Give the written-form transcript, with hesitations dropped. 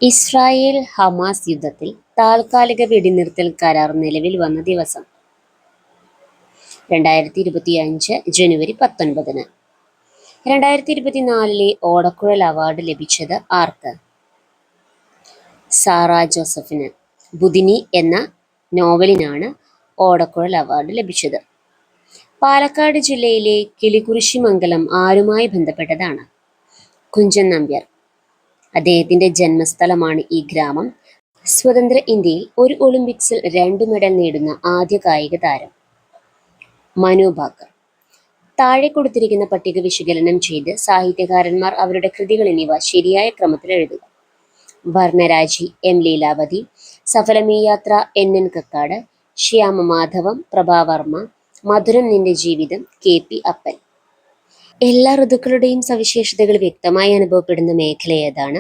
Israel Hamas യുദ്ധത്തിൽ താൽക്കാലിക വെടിനിർത്തൽ കരാർ നിലവിൽ വന്ന ദിവസം 2025 ജനുവരി 19. 2024 ഓടക്കുഴൽ അവാർഡ് ലഭിച്ചത് ആർക്ക്? സാറ ജോസഫിന്. ബുദിനി എന്ന നോവലിനാണ് ഓടക്കുഴൽ അവാർഡ് ലഭിച്ചത്. പാലക്കാട് ജില്ലയിലെ കിളികുറിശിമംഗലം ആരുമായി ബന്ധപ്പെട്ടതാണ്? കുഞ്ചൻ നമ്പ്യാർ. അദ്ദേഹത്തിന്റെ ജന്മസ്ഥലമാണ് ഈ ഗ്രാമം. സ്വതന്ത്ര ഇന്ത്യയിൽ ഒരു ഒളിമ്പിക്സിൽ 2 മെഡൽ നേടുന്ന ആദ്യ കായിക താരം. മനു ഭാക്കർ. താഴെ കൊടുത്തിരിക്കുന്ന പട്ടിക വിശകലനം ചെയ്ത് സാഹിത്യകാരന്മാർ അവരുടെ കൃതികൾ എന്നിവ ശരിയായ ക്രമത്തിൽ എഴുതുക. വർണ്ണരാജി എം ലീലാവതി, സഫലമീ യാത്ര NN കക്കാട്, ശ്യാമമാധവം പ്രഭാവർമ്മ, മധുരം നിന്റെ ജീവിതം KP അപ്പൻ. എല്ലാ ഋതുക്കളുടെയും സവിശേഷതകൾ വ്യക്തമായി അനുഭവപ്പെടുന്ന മേഖല ഏതാണ്?